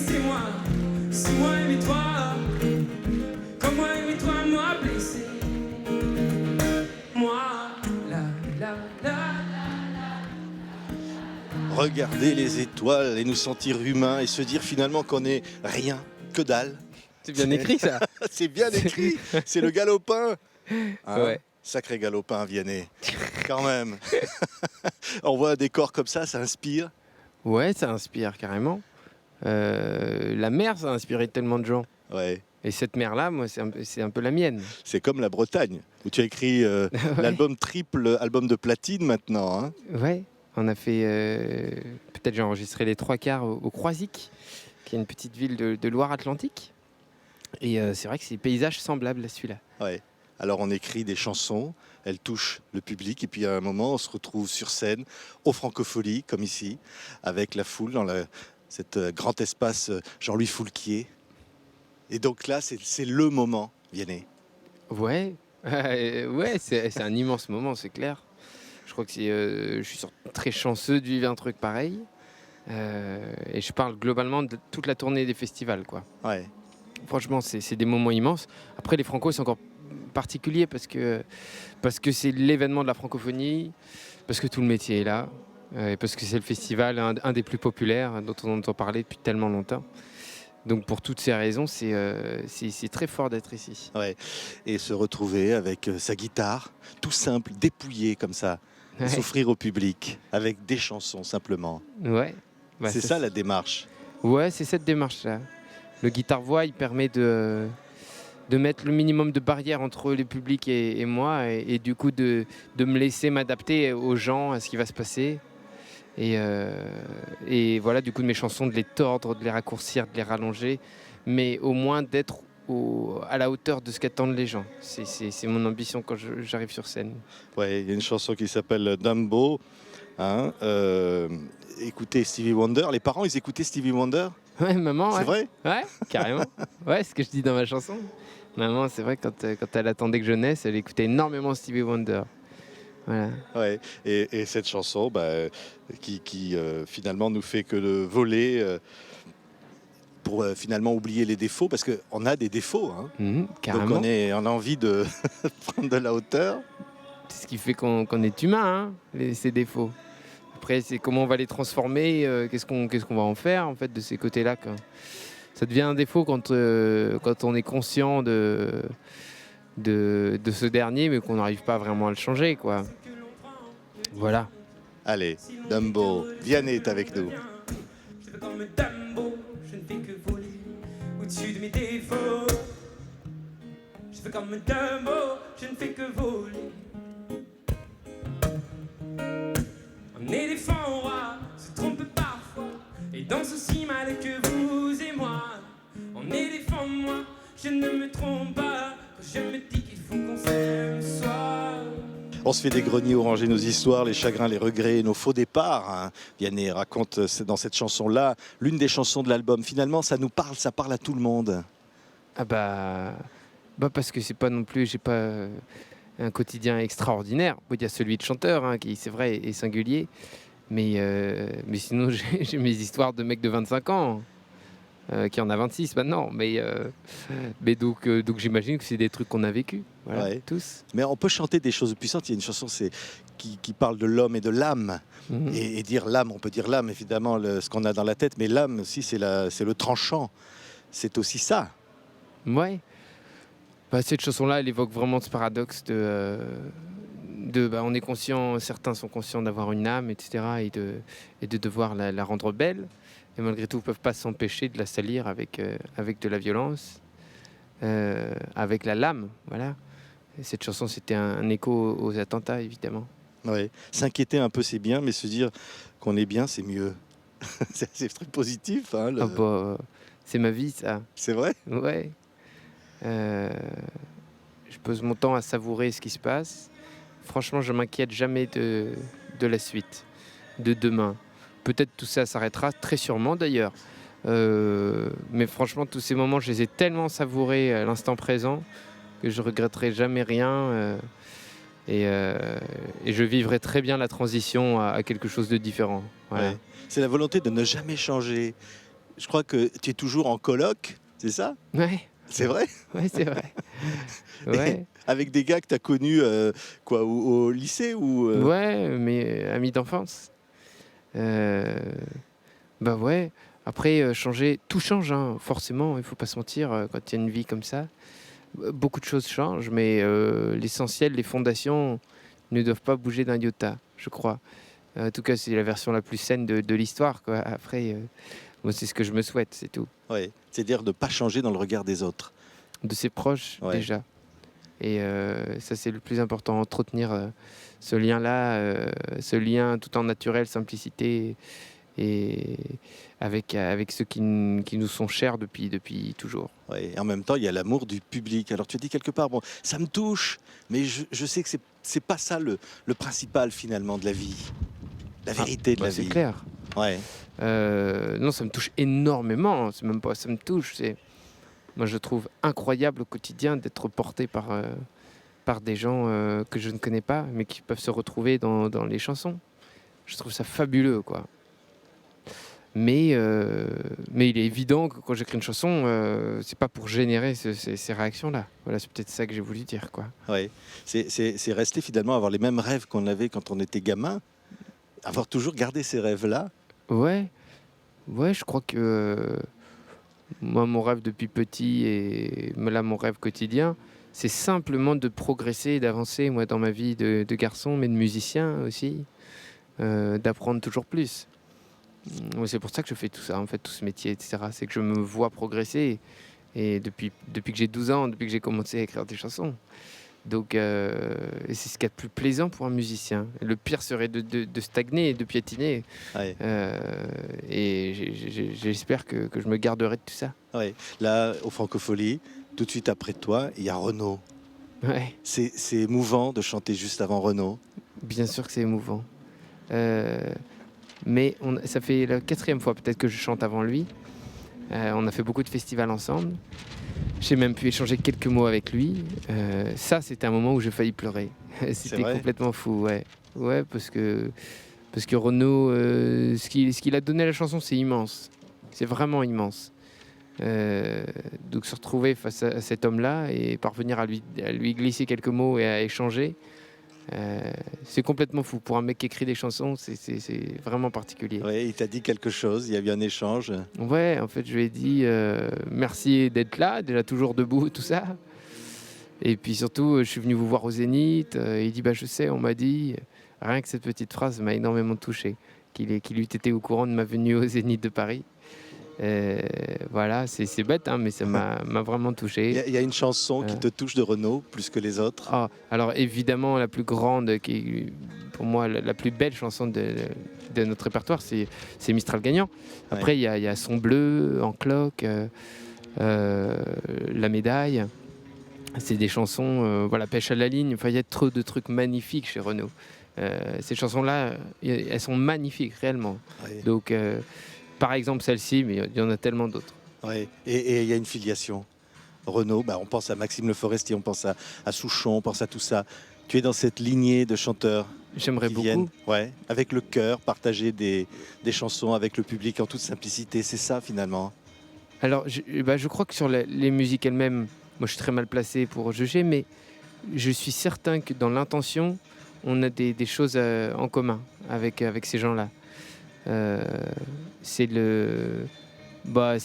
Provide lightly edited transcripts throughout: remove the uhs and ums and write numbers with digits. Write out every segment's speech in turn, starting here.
c'est moi aimer toi, comme moi aimer toi, moi blessé. Moi, la, la, la. Regarder les étoiles et nous sentir humains et se dire finalement qu'on n'est rien, que dalle. C'est bien écrit ça. C'est bien écrit, c'est le galopin. Hein, Ouais. sacré galopin, Vianney. Quand même. On voit un décor comme ça inspire. Ouais, ça inspire carrément. La mer, ça a inspiré tellement de gens. Ouais. Et cette mer-là, moi, c'est un peu la mienne. C'est comme la Bretagne, où tu as écrit Ouais. l'album triple, album de platine maintenant. Hein. Ouais, on a fait... peut-être j'ai enregistré les 3/4 au Croisic, qui est une petite ville de Loire-Atlantique. Et c'est vrai que c'est des paysages semblables à celui-là. Ouais. Alors on écrit des chansons, elles touchent le public et puis à un moment on se retrouve sur scène aux Francopholies comme ici avec la foule dans cet grand espace Jean-Louis Foulquier. Et donc là c'est le moment, Vianney. Ouais, ouais, c'est un immense moment, c'est clair. Je crois que je suis très chanceux de vivre un truc pareil. Et je parle globalement de toute la tournée des festivals, quoi. Ouais. Franchement, c'est des moments immenses. Après, les Franco, c'est encore particulier parce que c'est l'événement de la francophonie, parce que tout le métier est là, et parce que c'est le festival, un des plus populaires dont on entend parler depuis tellement longtemps. Donc pour toutes ces raisons, c'est très fort d'être ici. Ouais. Et se retrouver avec sa guitare, tout simple, dépouillé comme ça, et Ouais. s'offrir au public avec des chansons simplement. Ouais. Bah, c'est ça la démarche. Ouais, c'est cette démarche-là. Le guitare-voix, il permet de mettre le minimum de barrières entre le public et moi, et du coup de me laisser m'adapter aux gens, à ce qui va se passer. Et voilà, du coup, de mes chansons, de les tordre, de les raccourcir, de les rallonger, mais au moins d'être à la hauteur de ce qu'attendent les gens. C'est mon ambition quand j'arrive sur scène. Ouais, il y a une chanson qui s'appelle Dumbo. Hein, écoutez Stevie Wonder. Les parents, ils écoutaient Stevie Wonder. Ouais, maman. C'est Ouais. vrai. Ouais, carrément. Ouais, c'est ce que je dis dans ma chanson. Maman, c'est vrai, quand elle attendait que je naisse, elle écoutait énormément Stevie Wonder. Voilà. Ouais. Et cette chanson, qui finalement nous fait que de voler pour finalement oublier les défauts, parce qu'on a des défauts. Hein. Carrément. Donc on a envie de prendre de la hauteur. C'est ce qui fait qu'on est humain, hein, ces défauts. Après, c'est comment on va les transformer, qu'est-ce qu'on va en faire en fait de ces côtés-là. Ça devient un défaut quand on est conscient de ce dernier, mais qu'on n'arrive pas vraiment à le changer, quoi. Voilà. Allez, Dumbo, Vianney est avec nous. Je fais comme Dumbo, je ne fais que voler au-dessus de mes défauts. Je fais comme Dumbo, je ne fais que voler. Un éléphant roi se trompe parfois et danse aussi mal que vous et moi. En éléphant, moi, je ne me trompe pas quand je me dis qu'il faut qu'on s'aime soi. On se fait des greniers orangés nos histoires, les chagrins, les regrets, nos faux départs. Hein. Vianney raconte dans cette chanson-là, l'une des chansons de l'album. Finalement, ça nous parle, ça parle à tout le monde. Ah bah parce que c'est pas non plus, j'ai pas un quotidien extraordinaire. Il y a celui de chanteur, hein, qui c'est vrai est singulier, mais sinon j'ai mes histoires de mecs de 25 ans. Qui en a 26 maintenant, mais donc j'imagine que c'est des trucs qu'on a vécu, voilà, Ouais. tous. Mais on peut chanter des choses puissantes. Il y a une chanson qui parle de l'homme et de l'âme. Et dire l'âme, on peut dire l'âme, évidemment, ce qu'on a dans la tête, mais l'âme aussi, c'est le tranchant. C'est aussi ça. Ouais. Cette chanson-là, elle évoque vraiment ce paradoxe on est conscient, certains sont conscients d'avoir une âme, etc., et de devoir la rendre belle. Et malgré tout, ils ne peuvent pas s'empêcher de la salir avec de la violence, avec la lame. Voilà. Et cette chanson, c'était un écho aux attentats, évidemment. Ouais. S'inquiéter un peu, c'est bien, mais se dire qu'on est bien, c'est mieux. c'est très positif. Hein, c'est ma vie, ça. C'est vrai ? Ouais. Je pose mon temps à savourer ce qui se passe. Franchement, je m'inquiète jamais de la suite, de demain. Peut-être tout ça s'arrêtera, très sûrement d'ailleurs. Mais franchement, tous ces moments, je les ai tellement savourés à l'instant présent que je regretterai jamais rien. Et je vivrai très bien la transition à quelque chose de différent. Voilà. Ouais. C'est la volonté de ne jamais changer. je crois que tu es toujours en coloc, c'est ça? Ouais, C'est vrai? ouais, c'est vrai. Ouais, Avec des gars que tu as connus quoi, au lycée ou ouais, mais amis d'enfance. Euh, Bah ouais. Après, changer, tout change, hein, forcément, il faut pas se mentir, quand il y a une vie comme ça. Beaucoup de choses changent, mais l'essentiel, les fondations ne doivent pas bouger d'un iota, je crois. En tout cas, c'est la version la plus saine de l'histoire, quoi. Après, moi, c'est ce que je me souhaite, c'est tout. ouais, c'est-à-dire de ne pas changer dans le regard des autres. De ses proches, Ouais. déjà. Et ça, c'est le plus important, entretenir ce lien-là, ce lien tout en naturel, simplicité, et avec ceux qui nous sont chers depuis toujours. Ouais. Et en même temps, il y a l'amour du public. Alors tu as dit quelque part, bon, ça me touche, mais je sais que c'est pas ça le principal finalement de la vie, la vérité de Bah, la c'est vie. clair. Ouais, Non, ça me touche énormément. C'est même pas ça me touche. Moi, je trouve incroyable au quotidien d'être porté par des gens que je ne connais pas, mais qui peuvent se retrouver dans les chansons. Je trouve ça fabuleux, quoi. Mais il est évident que quand j'écris une chanson, c'est pas pour générer ces réactions-là. Voilà, c'est peut-être ça que j'ai voulu dire, quoi. ouais. C'est rester finalement avoir les mêmes rêves qu'on avait quand on était gamin, avoir toujours gardé ces rêves-là. Ouais, ouais, je crois que moi, mon rêve depuis petit et là, mon rêve quotidien, c'est simplement de progresser et d'avancer, moi, dans ma vie de garçon, mais de musicien aussi, d'apprendre toujours plus. C'est pour ça que je fais tout ça, en fait, tout ce métier, etc. C'est que je me vois progresser. Et depuis que j'ai 12 ans, depuis que j'ai commencé à écrire des chansons. Donc, et c'est ce qu'il y a de plus plaisant pour un musicien. Et le pire serait de stagner et de piétiner. Ouais, Et j'espère que je me garderai de tout ça. ouais. Là, au Francophonie, tout de suite après toi, il y a Renaud. Ouais, C'est émouvant de chanter juste avant Renaud. bien sûr que c'est émouvant. Euh, mais ça fait la 4e fois peut-être que je chante avant lui. On a fait beaucoup de festivals ensemble. J'ai même pu échanger quelques mots avec lui. Ça, c'était un moment où j'ai failli pleurer. C'était vrai complètement fou, ouais. Ouais, parce que Renaud, ce qu'il a donné à la chanson, c'est immense. C'est vraiment immense. Donc se retrouver face à cet homme-là et parvenir à lui glisser quelques mots et à échanger, c'est complètement fou. Pour un mec qui écrit des chansons, c'est vraiment particulier. Ouais, il t'a dit quelque chose, il y a eu un échange. Ouais, en fait, je lui ai dit merci d'être là, déjà toujours debout, tout ça. Et puis surtout, je suis venu vous voir au Zénith. Il dit, bah je sais, on m'a dit. Rien que cette petite phrase m'a énormément touché. Qu'il eût été au courant de ma venue au Zénith de Paris. Voilà, c'est bête, hein, mais ça m'a vraiment touché. Il y a une chanson qui Euh. te touche de Renaud plus que les autres. Ah, alors évidemment, la plus grande, qui est pour moi la plus belle chanson de notre répertoire, c'est Mistral gagnant. Après, il y a Son bleu, En cloque, La médaille. C'est des chansons, voilà, Pêche à la ligne. Enfin, il y a trop de trucs magnifiques chez Renaud. Ces chansons-là, elles sont magnifiques, réellement. Ouais. Donc, par exemple, celle-ci, mais il y en a tellement d'autres. Ouais. Et il y a une filiation. Renaud, bah, on pense à Maxime Le Forestier, on pense à Souchon, on pense à tout ça. Tu es dans cette lignée de chanteurs J'aimerais qui beaucoup. viennent, ouais, avec le cœur, partager des chansons avec le public en toute simplicité. C'est ça finalement. Alors, je crois que sur les musiques elles-mêmes, moi je suis très mal placé pour juger, mais je suis certain que dans l'intention, on a des choses en commun avec ces gens-là. Euh, c'est le. Moi,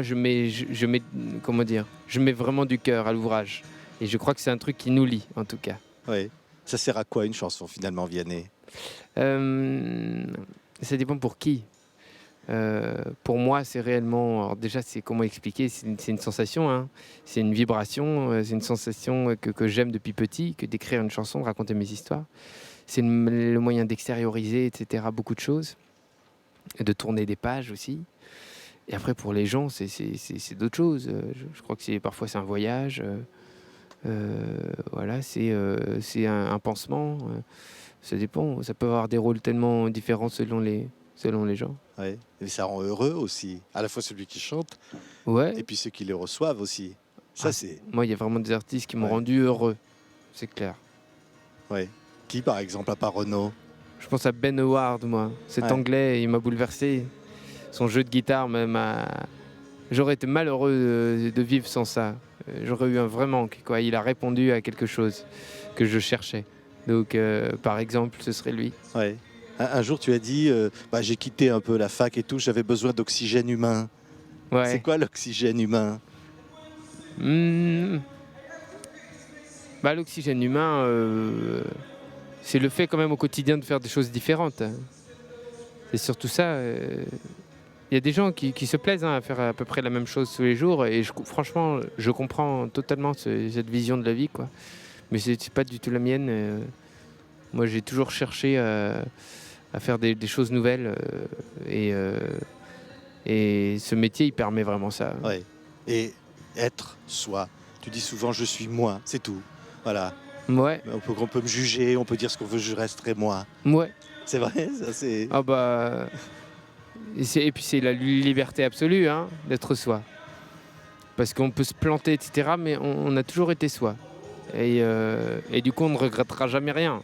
je mets, comment dire, je mets vraiment du cœur à l'ouvrage. Et je crois que c'est un truc qui nous lie, en tout cas. Ouais. Ça sert à quoi une chanson finalement, Vianney? Ça dépend pour qui. Pour moi, c'est réellement. Alors déjà, c'est comment expliquer? C'est une sensation, hein. C'est une vibration, c'est une sensation que j'aime depuis petit, que d'écrire une chanson, de raconter mes histoires. C'est le moyen d'extérioriser, etc. Beaucoup de choses, et de tourner des pages aussi. Et après, pour les gens, c'est d'autres choses. Je crois que parfois c'est un voyage. Voilà, c'est un pansement. Ça dépend. Ça peut avoir des rôles tellement différents selon les gens. Ouais. Et ça rend heureux aussi, à la fois celui qui chante Ouais. et puis ceux qui le reçoivent aussi. Ça, c'est. Moi, il y a vraiment des artistes qui m'ont Ouais. rendu heureux. C'est clair. Ouais. Qui, par exemple, à part Renaud? Je pense à Ben Howard, moi. Cet Ouais. Anglais, il m'a bouleversé. son jeu de guitare, j'aurais été malheureux de vivre sans ça. J'aurais eu un vrai manque, quoi. Il a répondu à quelque chose que je cherchais. Donc, par exemple, ce serait lui. Ouais. Un jour, tu as dit, j'ai quitté un peu la fac et tout, j'avais besoin d'oxygène humain. Ouais. C'est quoi l'oxygène humain? L'oxygène humain, c'est le fait quand même au quotidien de faire des choses différentes. C'est surtout ça. Il y a des gens qui se plaisent à faire à peu près la même chose tous les jours et franchement, je comprends totalement cette vision de la vie, quoi. Mais c'est pas du tout la mienne. Moi, j'ai toujours cherché à faire des choses nouvelles et ce métier, il permet vraiment ça. Ouais. Et être soi. Tu dis souvent, je suis moi, c'est tout. Voilà. Ouais. On peut me juger, on peut dire ce qu'on veut, je resterai moi. Ouais. C'est vrai, ça c'est... Ah bah... Et puis c'est la liberté absolue, hein, d'être soi. Parce qu'on peut se planter, etc., mais on a toujours été soi. Et du coup, on ne regrettera jamais rien.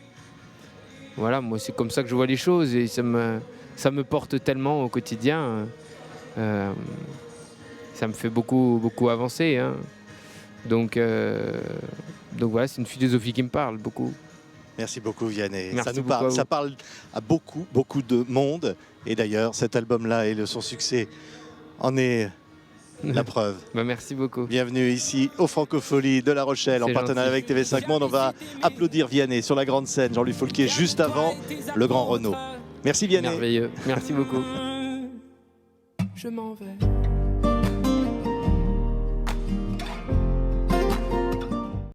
Voilà, moi, c'est comme ça que je vois les choses et ça me porte tellement au quotidien. Ça me fait beaucoup avancer, hein. Donc voilà, c'est une philosophie qui me parle beaucoup. Merci beaucoup, Vianney. Merci Ça parle à beaucoup de monde. Et d'ailleurs, cet album-là et son succès en est la preuve. Merci beaucoup. Bienvenue ici au Francophonie de La Rochelle, en partenariat avec TV5 Monde. On va applaudir Vianney sur la grande scène, Jean-Louis Foulquier, juste avant le Grand Renaud. Merci Vianney. Merveilleux. Merci beaucoup. Je m'en vais.